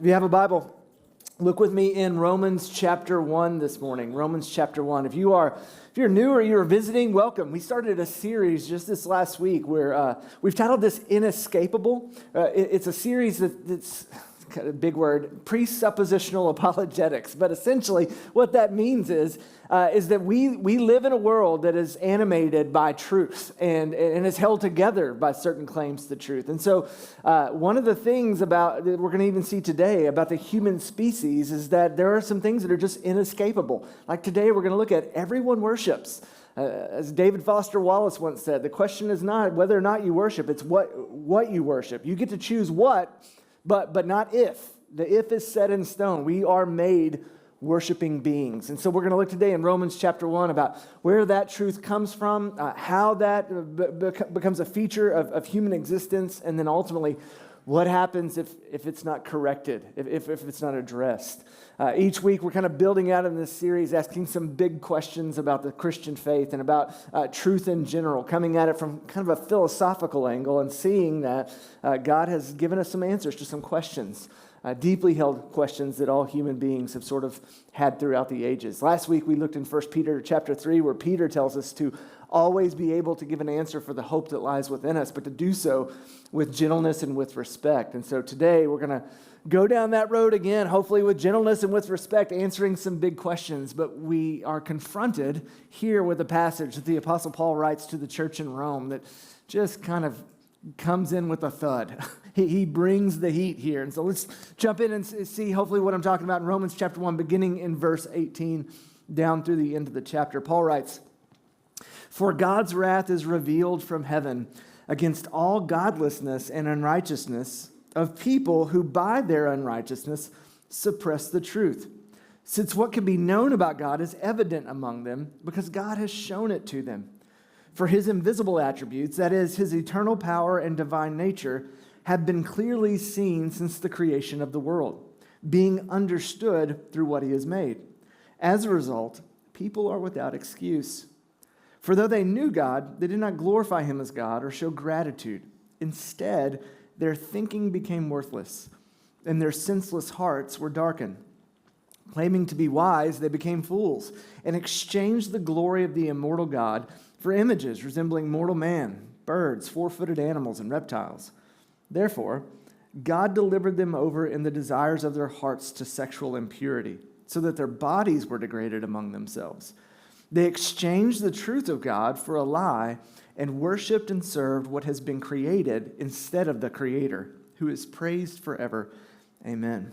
If you have a Bible, look with me in Romans chapter 1 this morning. Romans chapter 1. If you're new or you're visiting, welcome. We started a series just this last week where we've titled this Inescapable. It's a series that's kind of a big word, presuppositional apologetics. But essentially what that means is that we live in a world that is animated by truth and is held together by certain claims to truth. And so one of the things about that we're going to even see today about the human species is that there are some things that are just inescapable. Like today we're going to look at everyone worships. As David Foster Wallace once said, the question is not whether or not you worship, it's what you worship. You get to choose what, but not if. The if is set in stone. We are made worshiping beings. And so we're going to look today in Romans chapter 1 about where that truth comes from, how that becomes a feature of human existence, and then ultimately what happens if it's not corrected, if it's not addressed. Each week we're kind of building out in this series, asking some big questions about the Christian faith and about truth in general, coming at it from kind of a philosophical angle and seeing that God has given us some answers to some questions. Deeply held questions that all human beings have sort of had throughout the ages. Last week we looked in 1 Peter chapter 3 where Peter tells us to always be able to give an answer for the hope that lies within us, but to do so with gentleness and with respect. And so today we're going to go down that road again, hopefully with gentleness and with respect, answering some big questions. But we are confronted here with a passage that the Apostle Paul writes to the church in Rome that just kind of comes in with a thud. He brings the heat here. And so let's jump in and see hopefully what I'm talking about in Romans chapter 1, beginning in verse 18 down through the end of the chapter. Paul writes, "For God's wrath is revealed from heaven against all godlessness and unrighteousness of people who by their unrighteousness suppress the truth. Since what can be known about God is evident among them because God has shown it to them. For his invisible attributes, that is, his eternal power and divine nature, have been clearly seen since the creation of the world, being understood through what he has made. As a result, people are without excuse. For though they knew God, they did not glorify him as God or show gratitude. Instead, their thinking became worthless, and their senseless hearts were darkened. Claiming to be wise, they became fools and exchanged the glory of the immortal God for images resembling mortal man, birds, four-footed animals, and reptiles. Therefore, God delivered them over in the desires of their hearts to sexual impurity, so that their bodies were degraded among themselves. They exchanged the truth of God for a lie and worshipped and served what has been created instead of the Creator, who is praised forever. Amen.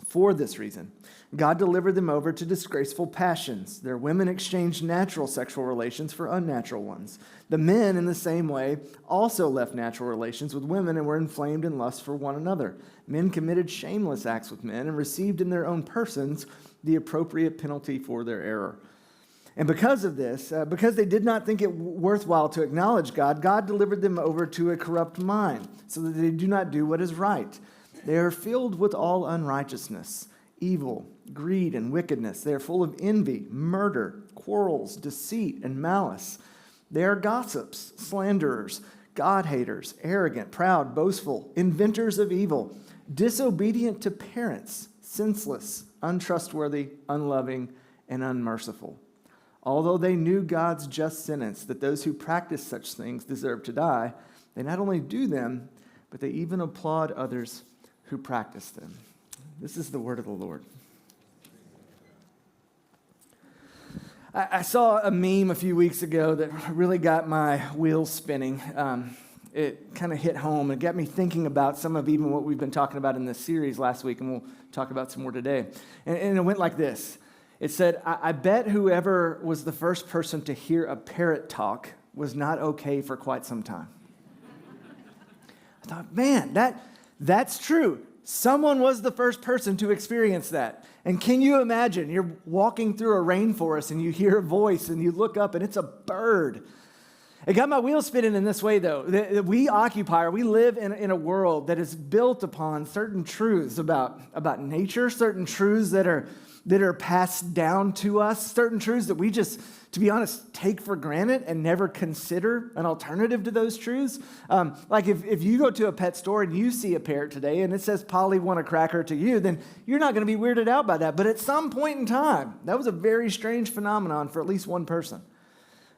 For this reason, God delivered them over to disgraceful passions. Their women exchanged natural sexual relations for unnatural ones. The men, in the same way, also left natural relations with women and were inflamed in lust for one another. Men committed shameless acts with men and received in their own persons the appropriate penalty for their error. And because of this, because they did not think it worthwhile to acknowledge God, God delivered them over to a corrupt mind, so that they do not do what is right. They are filled with all unrighteousness, evil, greed, and wickedness. They are full of envy, murder, quarrels, deceit, and malice. They are gossips, slanderers, God-haters, arrogant, proud, boastful, inventors of evil, disobedient to parents, senseless, untrustworthy, unloving, and unmerciful. Although they knew God's just sentence that those who practice such things deserve to die, they not only do them, but they even applaud others who practice them." This is the word of the Lord. I saw a meme a few weeks ago that really got my wheels spinning. It kind of hit home and got me thinking about some of even what we've been talking about in this series last week, and we'll talk about some more today. And it went like this. It said, I bet whoever was the first person to hear a parrot talk was not okay for quite some time. I thought, man, that's true. Someone was the first person to experience that. And can you imagine, you're walking through a rainforest and you hear a voice and you look up and it's a bird. It got my wheels spinning in this way, though. That we occupy, or we live in a world that is built upon certain truths about nature, certain truths that are passed down to us, certain truths that we just, to be honest, take for granted and never consider an alternative to those truths. Like if you go to a pet store and you see a parrot today and it says, "Polly want a cracker" to you, then you're not going to be weirded out by that. But at some point in time, that was a very strange phenomenon for at least one person.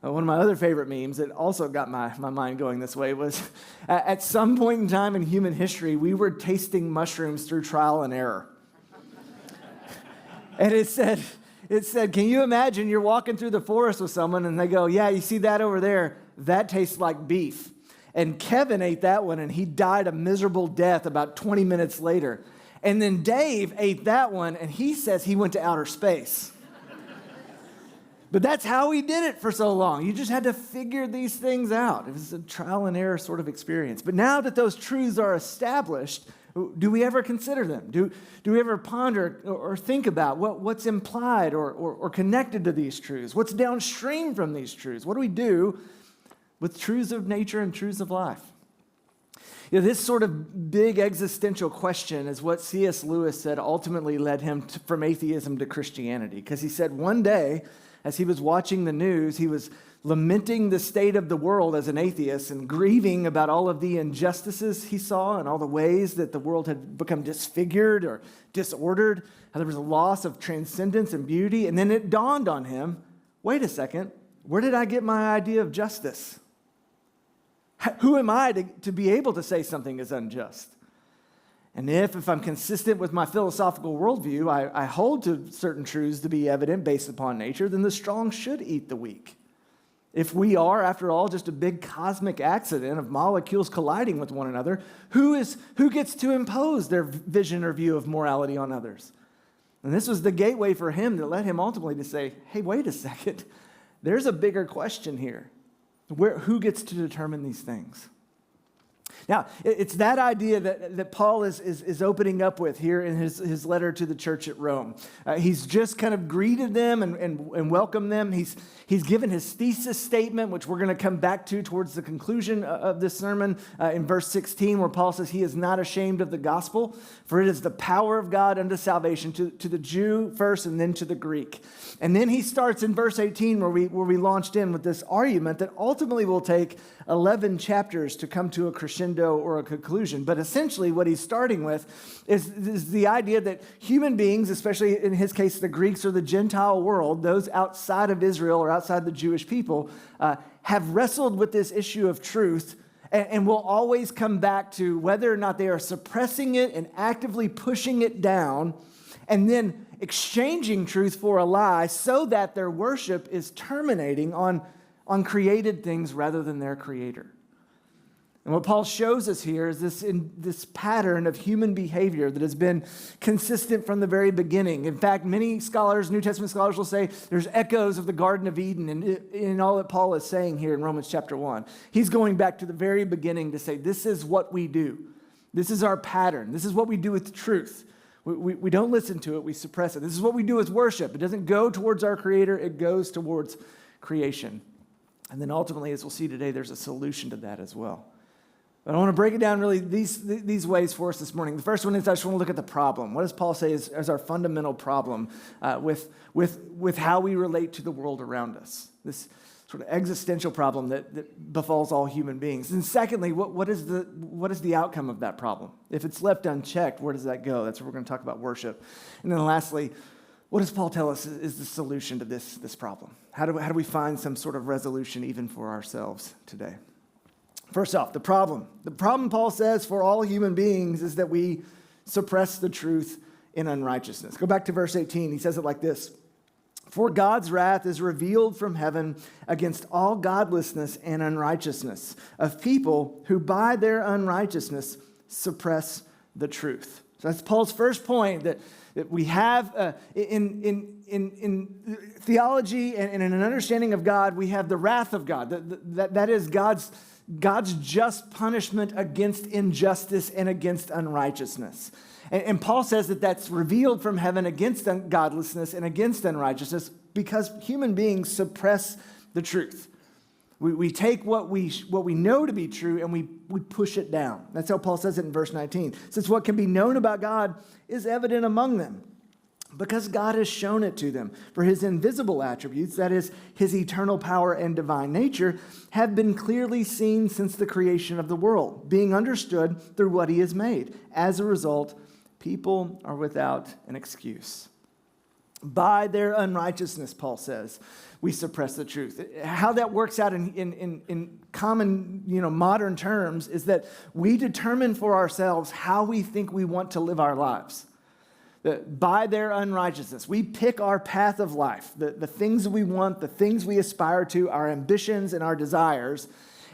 One of my other favorite memes that also got my mind going this way was, at some point in time in human history, we were tasting mushrooms through trial and error. And it said, can you imagine you're walking through the forest with someone and they go, "Yeah, you see that over there? That tastes like beef." And Kevin ate that one and he died a miserable death about 20 minutes later. And then Dave ate that one and he says he went to outer space. But that's how he did it for so long. You just had to figure these things out. It was a trial and error sort of experience. But now that those truths are established, do we ever consider them? Do we ever ponder or think about what's implied or connected to these truths? What's downstream from these truths? What do we do with truths of nature and truths of life? You know, this sort of big existential question is what C.S. Lewis said ultimately led him from atheism to Christianity. Because he said one day, as he was watching the news, he was lamenting the state of the world as an atheist and grieving about all of the injustices he saw and all the ways that the world had become disfigured or disordered, how there was a loss of transcendence and beauty. And then it dawned on him, wait a second, where did I get my idea of justice? Who am I to be able to say something is unjust? And if I'm consistent with my philosophical worldview, I hold to certain truths to be evident based upon nature, then the strong should eat the weak. If we are, after all, just a big cosmic accident of molecules colliding with one another, who gets to impose their vision or view of morality on others? And this was the gateway for him that led him ultimately to say, hey, wait a second, there's a bigger question here. Who gets to determine these things? Now, it's that idea that Paul is opening up with here in his letter to the church at Rome. He's just kind of greeted them and welcomed them. He's given his thesis statement, which we're going to come back to towards the conclusion of this sermon in verse 16, where Paul says he is not ashamed of the gospel, for it is the power of God unto salvation to the Jew first and then to the Greek. And then he starts in verse 18 where we launched in with this argument that ultimately will take 11 chapters to come to a crescendo or a conclusion. But essentially what he's starting with is the idea that human beings, especially in his case the Greeks or the Gentile world, those outside of Israel or outside the Jewish people, have wrestled with this issue of truth and will always come back to whether or not they are suppressing it and actively pushing it down and then exchanging truth for a lie so that their worship is terminating on created things rather than their creator. And what Paul shows us here is this pattern of human behavior that has been consistent from the very beginning. In fact, many scholars, New Testament scholars, will say there's echoes of the Garden of Eden in all that Paul is saying here in Romans chapter 1. He's going back to the very beginning to say this is what we do. This is our pattern. This is what we do with truth. We don't listen to it, we suppress it. This is what we do with worship. It doesn't go towards our Creator, it goes towards creation. And then ultimately, as we'll see today, there's a solution to that as well. But I want to break it down really these ways for us this morning. The first one is I just want to look at the problem. What does Paul say is our fundamental problem with how we relate to the world around us? This sort of existential problem that befalls all human beings. And secondly, what is the outcome of that problem? If it's left unchecked, where does that go? That's what we're going to talk about worship. And then lastly, what does Paul tell us is the solution to this problem? How do we find some sort of resolution even for ourselves today? First off, the problem. The problem, Paul says, for all human beings is that we suppress the truth in unrighteousness. Go back to verse 18. He says it like this. For God's wrath is revealed from heaven against all godlessness and unrighteousness of people who by their unrighteousness suppress the truth. So that's Paul's first point, that we have in theology and in an understanding of God, we have the wrath of God. That is God's just punishment against injustice and against unrighteousness. And Paul says that that's revealed from heaven against godlessness and against unrighteousness because human beings suppress the truth. We take what we know to be true and we push it down. That's how Paul says it in verse 19. Since what can be known about God is evident among them, because God has shown it to them. For his invisible attributes, that is, his eternal power and divine nature, have been clearly seen since the creation of the world, being understood through what he has made. As a result, people are without an excuse. By their unrighteousness, Paul says, we suppress the truth. How that works out in common, modern terms is that we determine for ourselves how we think we want to live our lives. By their unrighteousness, we pick our path of life, the things we want, the things we aspire to, our ambitions and our desires,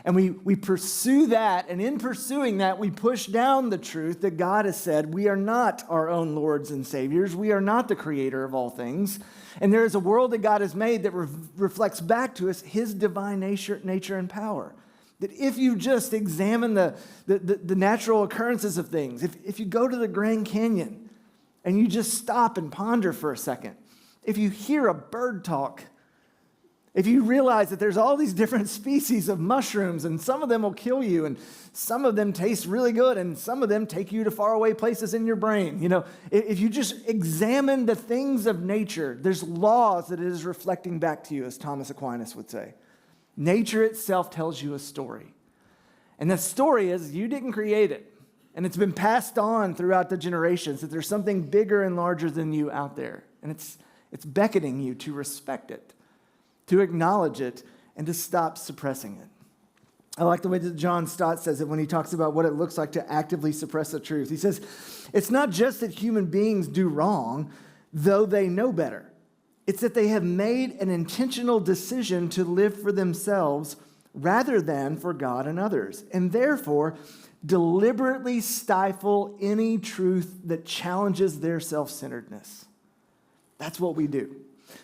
and we pursue that, and in pursuing that, we push down the truth that God has said we are not our own lords and saviors, we are not the creator of all things, and there is a world that God has made that reflects back to us his divine nature and power. That if you just examine the natural occurrences of things, if you go to the Grand Canyon, and you just stop and ponder for a second, if you hear a bird talk, if you realize that there's all these different species of mushrooms, and some of them will kill you, and some of them taste really good, and some of them take you to faraway places in your brain. If you just examine the things of nature, there's laws that it is reflecting back to you, as Thomas Aquinas would say. Nature itself tells you a story. And the story is you didn't create it. And it's been passed on throughout the generations that there's something bigger and larger than you out there. And it's beckoning you to respect it, to acknowledge it, and to stop suppressing it. I like the way that John Stott says it when he talks about what it looks like to actively suppress the truth. He says, it's not just that human beings do wrong, though they know better. It's that they have made an intentional decision to live for themselves rather than for God and others. And therefore, deliberately stifle any truth that challenges their self-centeredness. That's what we do.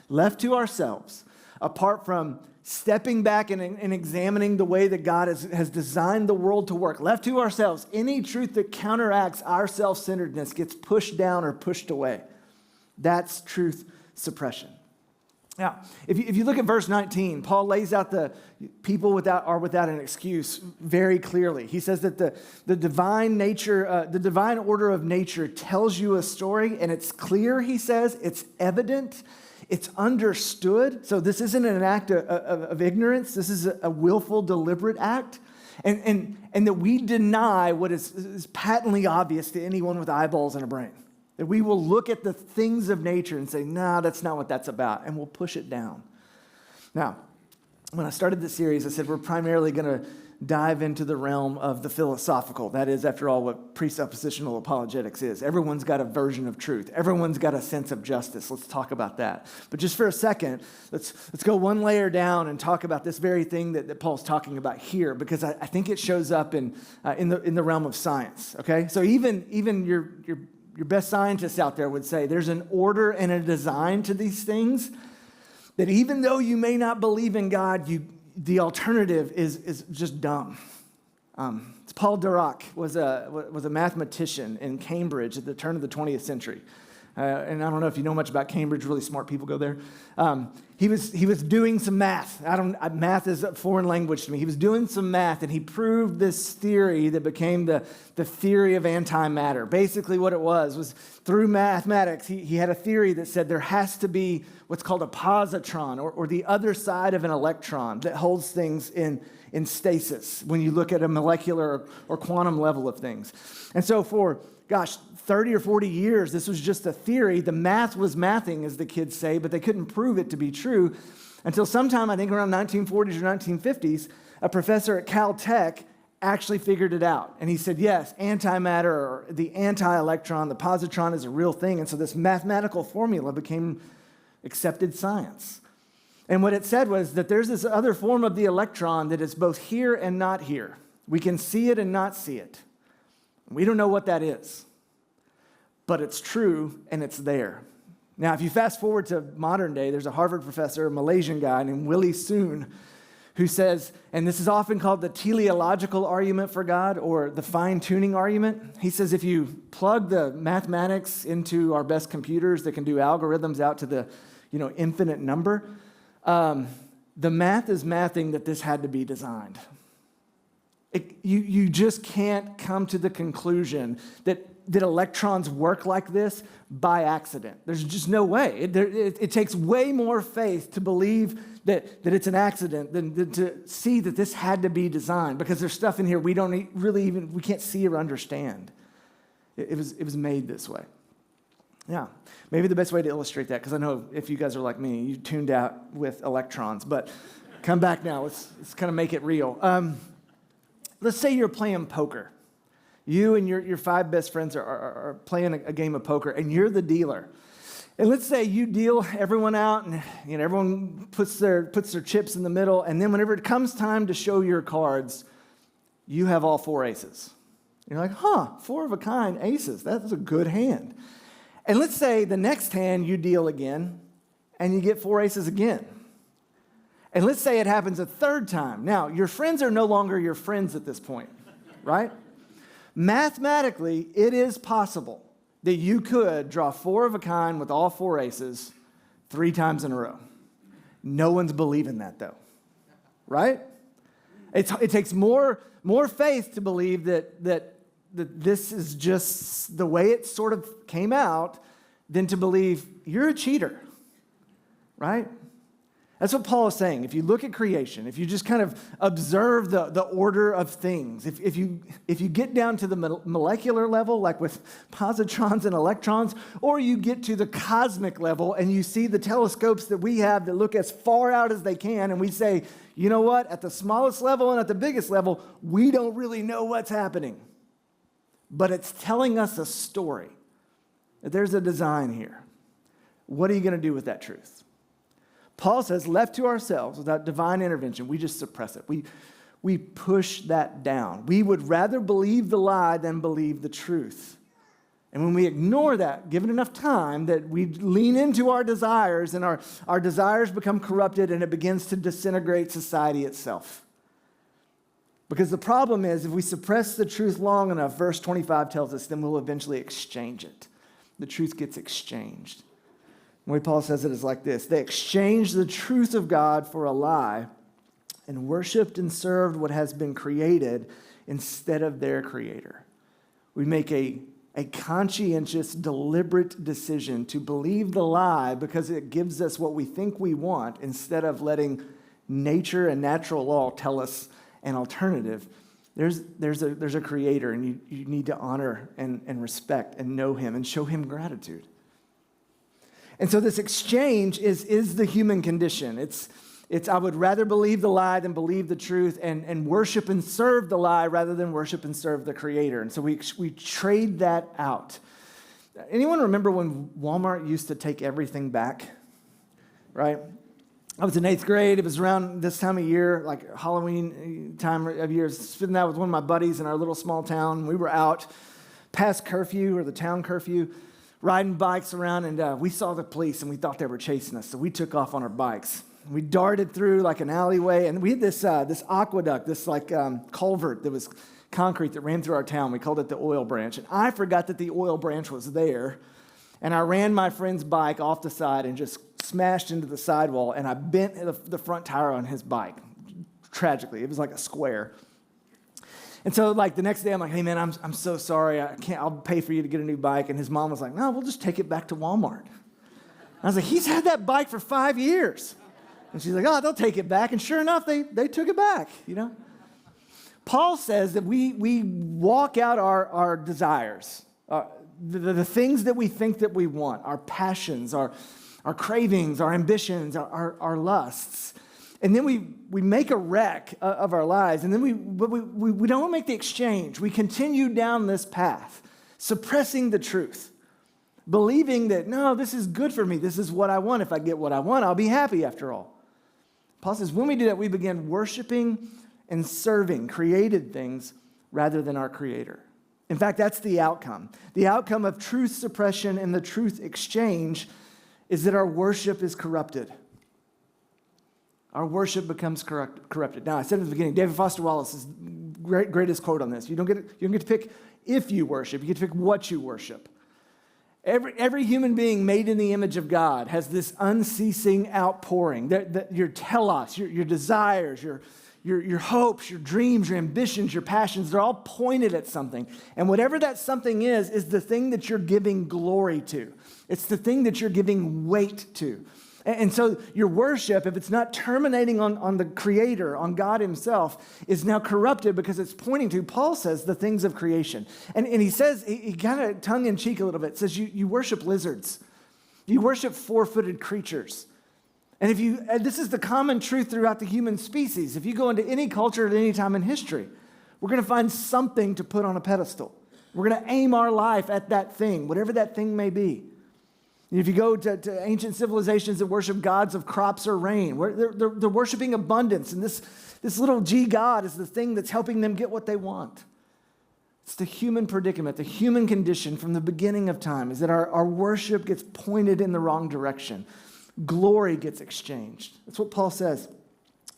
Left to ourselves, apart from stepping back and examining the way that God has designed the world to work, left to ourselves, any truth that counteracts our self-centeredness gets pushed down or pushed away. That's truth suppression. Now, if you look at verse 19, Paul lays out the people are without an excuse very clearly. He says that the divine nature, the divine order of nature tells you a story, and it's clear, he says, it's evident, it's understood. So this isn't an act of ignorance. This is a willful, deliberate act. And that we deny what is patently obvious to anyone with eyeballs and a brain. That we will look at the things of nature and say, no, that's not what that's about, and we'll push it down. Now, when I started this series, I said we're primarily going to dive into the realm of the philosophical. That is, after all, what presuppositional apologetics is. Everyone's got a version of truth. Everyone's got a sense of justice. Let's talk about that. But just for a second, let's go one layer down and talk about this very thing that Paul's talking about here, because I think it shows up in the realm of science. Okay, so even your best scientists out there would say there's an order and a design to these things that even though you may not believe in God, the alternative is just dumb. Paul Dirac was a mathematician in Cambridge at the turn of the 20th century. And I don't know if you know much about Cambridge, really smart people go there. He was doing some math. Math is a foreign language to me. He was doing some math, and he proved this theory that became the theory of antimatter. Basically what it was through mathematics, he had a theory that said there has to be what's called a positron, or the other side of an electron that holds things in stasis when you look at a molecular or quantum level of things. And so for 30 or 40 years, this was just a theory. The math was mathing, as the kids say, but they couldn't prove it to be true until sometime, I think around 1940s or 1950s, a professor at Caltech actually figured it out. And he said, yes, antimatter, or the anti-electron, the positron is a real thing. And so this mathematical formula became accepted science. And what it said was that there's this other form of the electron that is both here and not here. We can see it and not see it. We don't know what that is, but it's true and it's there. Now, if you fast forward to modern day, there's a Harvard professor, a Malaysian guy named Willie Soon, who says, and this is often called the teleological argument for God, or the fine-tuning argument. He says if you plug the mathematics into our best computers that can do algorithms out to the infinite number, the math is mathing that this had to be designed. You just can't come to the conclusion that electrons work like this by accident. There's just no way. It takes way more faith to believe that it's an accident than to see that this had to be designed, because there's stuff in here we don't really even, we can't see or understand. It was made this way. Yeah, maybe the best way to illustrate that, because I know if you guys are like me, you tuned out with electrons, but come back now. Let's kind of make it real. Let's say you're playing poker. You and your 5 best friends are playing a game of poker, and you're the dealer. And let's say you deal everyone out, and everyone puts their chips in the middle, and then whenever it comes time to show your cards, you have all 4 aces. You're like, 4 of a kind aces. That's a good hand. And let's say the next hand you deal again, and you get 4 aces again. And let's say it happens a 3rd time. Now, your friends are no longer your friends at this point, right? Mathematically, it is possible that you could draw 4 of a kind with all 4 aces 3 times in a row. No one's believing that, though, right? It takes more faith to believe that this is just the way it sort of came out than to believe you're a cheater, right? That's what Paul is saying. If you look at creation, if you just kind of observe the order of things, if you get down to the molecular level, like with positrons and electrons, or you get to the cosmic level and you see the telescopes that we have that look as far out as they can, and we say, you know what, at the smallest level and at the biggest level, we don't really know what's happening. But it's telling us a story. There's a design here. What are you going to do with that truth? Paul says, left to ourselves, without divine intervention, we just suppress it. We push that down. We would rather believe the lie than believe the truth. And when we ignore that, given enough time, that we lean into our desires, and our desires become corrupted, and it begins to disintegrate society itself. Because the problem is, if we suppress the truth long enough, verse 25 tells us, then we'll eventually exchange it. The truth gets exchanged. The way Paul says it is like this: they exchanged the truth of God for a lie and worshiped and served what has been created instead of their creator. We make a conscientious, deliberate decision to believe the lie because it gives us what we think we want, instead of letting nature and natural law tell us an alternative. There's a creator, and you need to honor and respect and know him and show him gratitude. And so this exchange is the human condition. It's I would rather believe the lie than believe the truth, and worship and serve the lie rather than worship and serve the creator. And so we trade that out. Anyone remember when Walmart used to take everything back? Right? I was in 8th grade. It was around this time of year, like Halloween time of year. I was spending that with one of my buddies in our little small town. We were out past curfew, or the town curfew, riding bikes around, and we saw the police, and we thought they were chasing us, so we took off on our bikes. We darted through like an alleyway, and we had this aqueduct, this culvert that was concrete that ran through our town. We called it the oil branch, and I forgot that the oil branch was there, and I ran my friend's bike off the side and just smashed into the sidewall, and I bent the front tire on his bike. Tragically, it was like a square. And so, like, the next day, I'm like, hey, man, I'm so sorry. I'll pay for you to get a new bike. And his mom was like, no, we'll just take it back to Walmart. I was like, he's had that bike for 5 years. And she's like, oh, they'll take it back. And sure enough, they took it back, Paul says that we walk out our desires, the things that we think that we want, our passions, our cravings, our ambitions, our lusts. And then we make a wreck of our lives, and then we don't make the exchange. We continue down this path, suppressing the truth, believing that, no, this is good for me. This is what I want. If I get what I want, I'll be happy after all. Paul says when we do that, we begin worshiping and serving created things rather than our Creator. In fact, that's the outcome. The outcome of truth suppression and the truth exchange is that our worship is corrupted. Our worship becomes corrupted. Now, I said at the beginning, David Foster Wallace's greatest quote on this: you don't get to pick if you worship, you get to pick what you worship. Every human being made in the image of God has this unceasing outpouring. Your telos, your desires, your hopes, your dreams, your ambitions, your passions, they're all pointed at something. And whatever that something is the thing that you're giving glory to. It's the thing that you're giving weight to. And so your worship, if it's not terminating on the Creator, on God himself, is now corrupted because it's pointing to, Paul says, the things of creation. And he says, he kind of tongue-in-cheek a little bit, says you worship lizards. You worship four-footed creatures. And this is the common truth throughout the human species. If you go into any culture at any time in history, we're going to find something to put on a pedestal. We're going to aim our life at that thing, whatever that thing may be. If you go to ancient civilizations that worship gods of crops or rain, they're worshiping abundance, and this little G God is the thing that's helping them get what they want. It's the human predicament, the human condition from the beginning of time, is that our worship gets pointed in the wrong direction. Glory gets exchanged. That's what Paul says.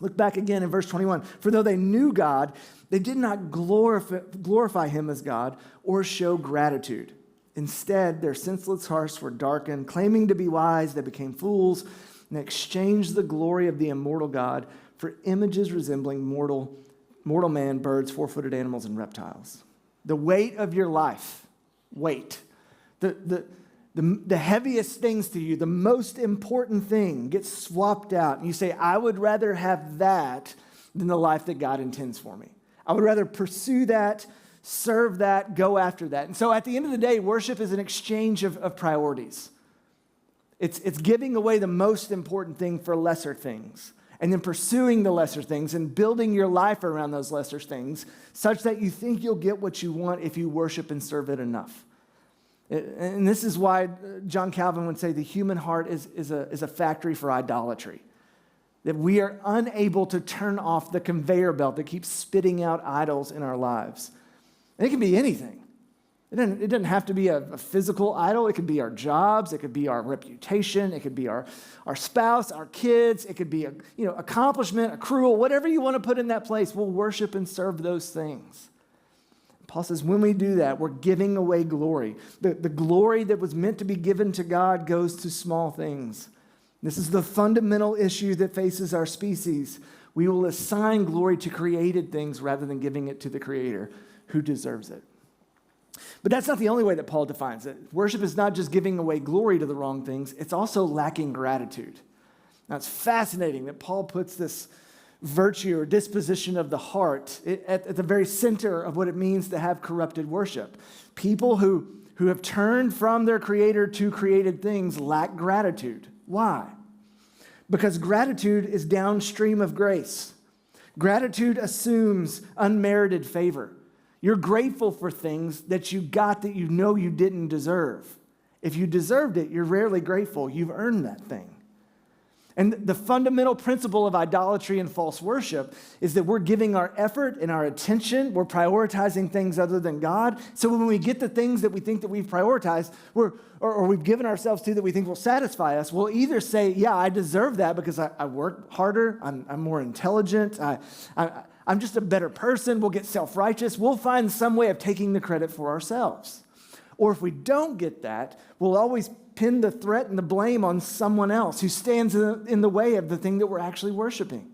Look back again in verse 21. For though they knew God, they did not glorify him as God or show gratitude. Instead, their senseless hearts were darkened. Claiming to be wise, they became fools and exchanged the glory of the immortal God for images resembling mortal man, birds, four-footed animals, and reptiles. The weight of your life, the heaviest things to you, the most important thing gets swapped out. And you say, I would rather have that than the life that God intends for me. I would rather pursue that, serve that, go after that. And so at the end of the day, worship is an exchange of priorities. It's giving away the most important thing for lesser things, and then pursuing the lesser things and building your life around those lesser things such that you think you'll get what you want if you worship and serve it enough. And this is why John Calvin would say the human heart is a factory for idolatry. That we are unable to turn off the conveyor belt that keeps spitting out idols in our lives. And it can be anything. It doesn't have to be a physical idol. It could be our jobs. It could be our reputation. It could be our spouse, our kids. It could be accomplishment, accrual, whatever you want to put in that place. We'll worship and serve those things. Paul says when we do that, we're giving away glory. The glory that was meant to be given to God goes to small things. This is the fundamental issue that faces our species. We will assign glory to created things rather than giving it to the Creator who deserves it. But that's not the only way that Paul defines it. Worship is not just giving away glory to the wrong things, it's also lacking gratitude. Now, it's fascinating that Paul puts this virtue or disposition of the heart at the very center of what it means to have corrupted worship. People who have turned from their Creator to created things lack gratitude. Why? Because gratitude is downstream of grace. Gratitude assumes unmerited favor. You're grateful for things that you got that you know you didn't deserve. If you deserved it, you're rarely grateful. You've earned that thing. And the fundamental principle of idolatry and false worship is that we're giving our effort and our attention, we're prioritizing things other than God. So when we get the things that we think that we've prioritized, or we've given ourselves to that we think will satisfy us, we'll either say, yeah, I deserve that because I work harder, I'm more intelligent, I'm just a better person, we'll get self-righteous, we'll find some way of taking the credit for ourselves. Or if we don't get that, we'll always pin the threat and the blame on someone else who stands in the way of the thing that we're actually worshiping.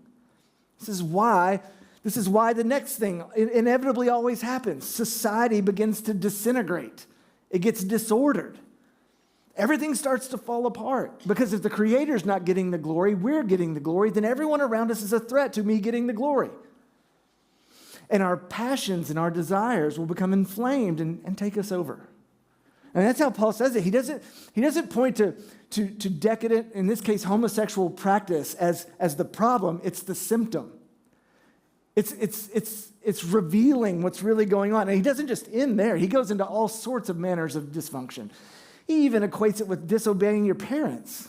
This is why the next thing inevitably always happens. Society begins to disintegrate. It gets disordered. Everything starts to fall apart because if the Creator's not getting the glory, we're getting the glory, then everyone around us is a threat to me getting the glory. And our passions and our desires will become inflamed and take us over. And that's how Paul says it. He doesn't point to decadent, in this case, homosexual practice as the problem. It's the symptom. It's revealing what's really going on. And he doesn't just end there. He goes into all sorts of manners of dysfunction. He even equates it with disobeying your parents.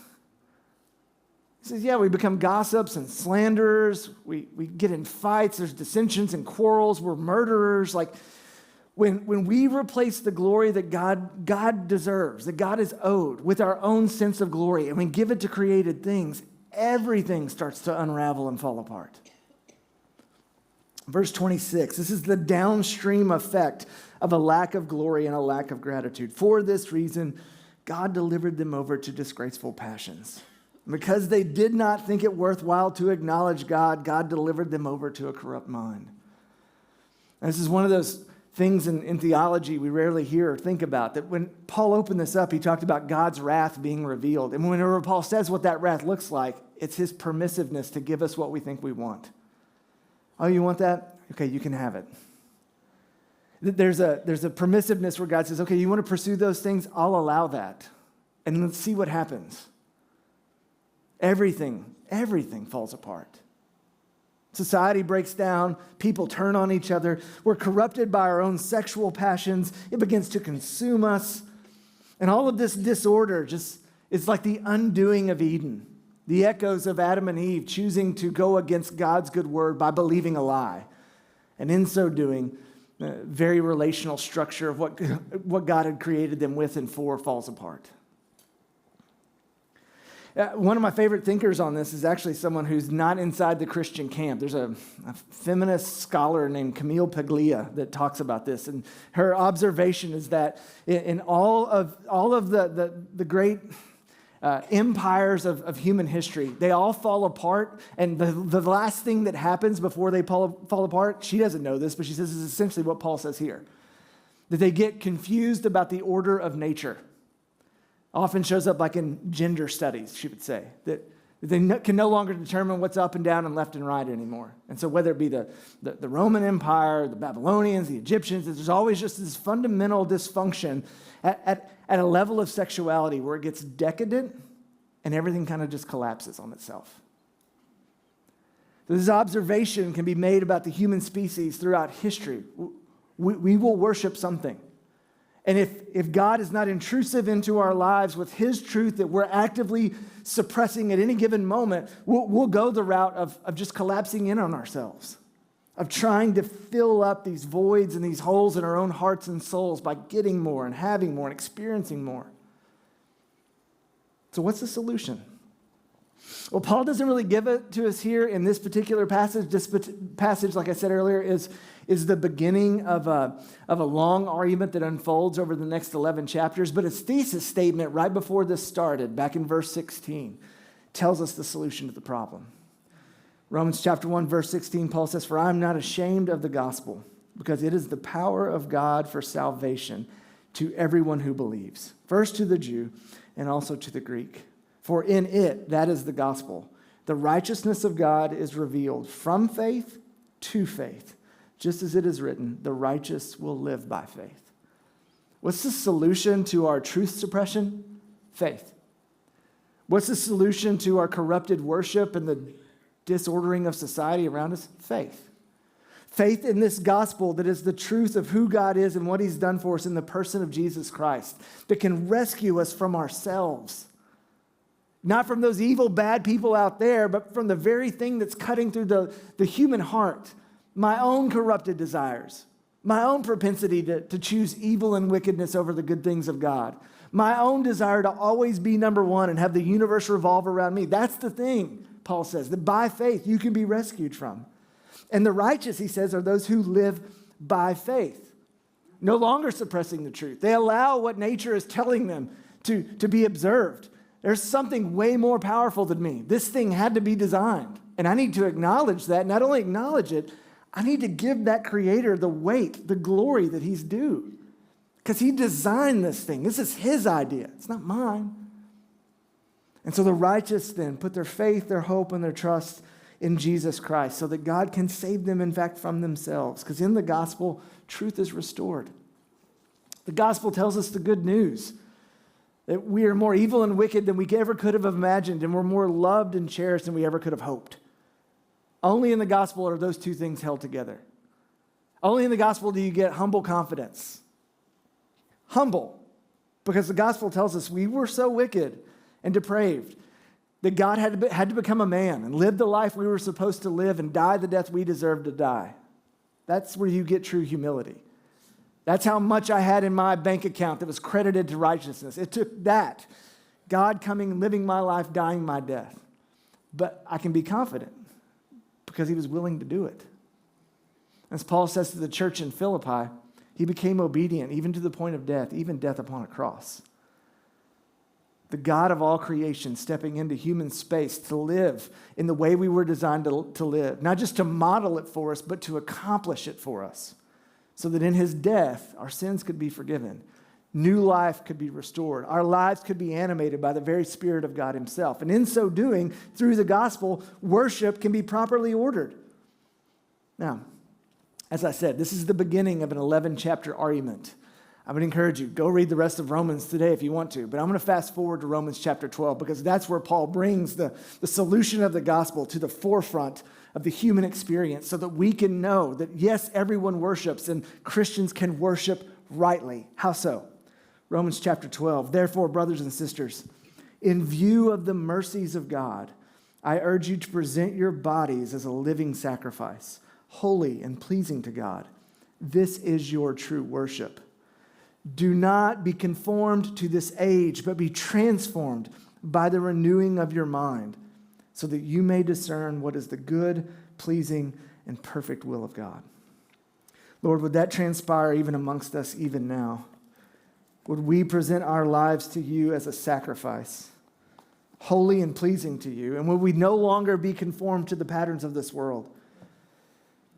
He says, yeah, we become gossips and slanderers. We get in fights. There's dissensions and quarrels. We're murderers. Like, when we replace the glory that God deserves, that God is owed, with our own sense of glory, and we give it to created things, everything starts to unravel and fall apart. Verse 26, this is the downstream effect of a lack of glory and a lack of gratitude. For this reason, God delivered them over to disgraceful passions. Because they did not think it worthwhile to acknowledge God, God delivered them over to a corrupt mind. And this is one of those things in theology we rarely hear or think about, that when Paul opened this up, he talked about God's wrath being revealed. And whenever Paul says what that wrath looks like, it's his permissiveness to give us what we think we want. Oh, you want that? Okay, you can have it. There's a permissiveness where God says, okay, you want to pursue those things? I'll allow that. And let's see what happens. Everything falls apart. Society breaks down. People turn on each other. We're corrupted by our own sexual passions. It begins to consume us. And all of this disorder just is like the undoing of Eden. The echoes of Adam and Eve choosing to go against God's good word by believing a lie. And in so doing, the very relational structure of what God had created them with and for falls apart. One of my favorite thinkers on this is actually someone who's not inside the Christian camp. There's a feminist scholar named Camille Paglia that talks about this, and her observation is that in all of the great empires of human history, they all fall apart, and the last thing that happens before they fall apart, she doesn't know this, but she says this is essentially what Paul says here, that they get confused about the order of nature. Often shows up like in gender studies, she would say, that they can no longer determine what's up and down and left and right anymore. And so whether it be the Roman Empire, the Babylonians, the Egyptians, there's always just this fundamental dysfunction at a level of sexuality where it gets decadent and everything kind of just collapses on itself. This observation can be made about the human species throughout history. We will worship something. And if God is not intrusive into our lives with his truth that we're actively suppressing at any given moment, we'll go the route of just collapsing in on ourselves, of trying to fill up these voids and these holes in our own hearts and souls by getting more and having more and experiencing more. So what's the solution? Well, Paul doesn't really give it to us here in this particular passage. This passage, like I said earlier, is the beginning of a long argument that unfolds over the next 11 chapters. But his thesis statement right before this started, back in verse 16, tells us the solution to the problem. Romans chapter 1, verse 16, Paul says, "For I am not ashamed of the gospel, because it is the power of God for salvation to everyone who believes, first to the Jew and also to the Greek. For in it, that is the gospel, the righteousness of God is revealed from faith to faith. Just as it is written, the righteous will live by faith." What's the solution to our truth suppression? Faith. What's the solution to our corrupted worship and the disordering of society around us? Faith. Faith in this gospel that is the truth of who God is and what he's done for us in the person of Jesus Christ, that can rescue us from ourselves. Not from those evil, bad people out there, but from the very thing that's cutting through the human heart. My own corrupted desires. My own propensity to choose evil and wickedness over the good things of God. My own desire to always be number one and have the universe revolve around me. That's the thing, Paul says, that by faith you can be rescued from. And the righteous, he says, are those who live by faith. No longer suppressing the truth. They allow what nature is telling them to be observed. There's something way more powerful than me. This thing had to be designed. And I need to acknowledge that. Not only acknowledge it, I need to give that creator the weight, the glory that he's due. Because he designed this thing. This is his idea. It's not mine. And so the righteous then put their faith, their hope, and their trust in Jesus Christ so that God can save them, in fact, from themselves. Because in the gospel, truth is restored. The gospel tells us the good news. That we are more evil and wicked than we ever could have imagined, and we're more loved and cherished than we ever could have hoped. Only in the gospel are those two things held together. Only in the gospel do you get humble confidence. Humble, because the gospel tells us we were so wicked and depraved that God had to become a man and live the life we were supposed to live and die the death we deserved to die. That's where you get true humility. That's how much I had in my bank account that was credited to righteousness. It took that, God coming, living my life, dying my death. But I can be confident because he was willing to do it. As Paul says to the church in Philippi, he became obedient even to the point of death, even death upon a cross. The God of all creation stepping into human space to live in the way we were designed to live, not just to model it for us, but to accomplish it for us, so that in his death, our sins could be forgiven. New life could be restored. Our lives could be animated by the very Spirit of God himself. And in so doing, through the gospel, worship can be properly ordered. Now, as I said, this is the beginning of an 11-chapter argument. I would encourage you, go read the rest of Romans today if you want to. But I'm going to fast forward to Romans chapter 12 because that's where Paul brings the solution of the gospel to the forefront of the human experience so that we can know that, yes, everyone worships and Christians can worship rightly. How so? Romans chapter 12. Therefore, brothers and sisters, in view of the mercies of God, I urge you to present your bodies as a living sacrifice, holy and pleasing to God. This is your true worship. Do not be conformed to this age, but be transformed by the renewing of your mind, so that you may discern what is the good, pleasing, and perfect will of God. Lord, would that transpire even amongst us even now? Would we present our lives to you as a sacrifice, holy and pleasing to you? And would we no longer be conformed to the patterns of this world,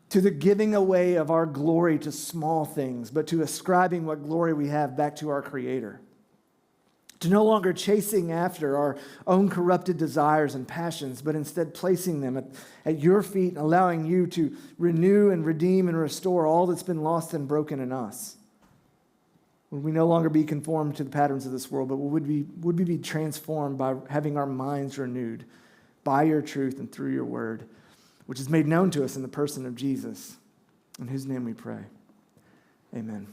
to the giving away of our glory to small things, but to ascribing what glory we have back to our Creator. To no longer chasing after our own corrupted desires and passions, but instead placing them at your feet and allowing you to renew and redeem and restore all that's been lost and broken in us. Would we no longer be conformed to the patterns of this world, but would we be transformed by having our minds renewed by your truth and through your word, which is made known to us in the person of Jesus, in whose name we pray. Amen.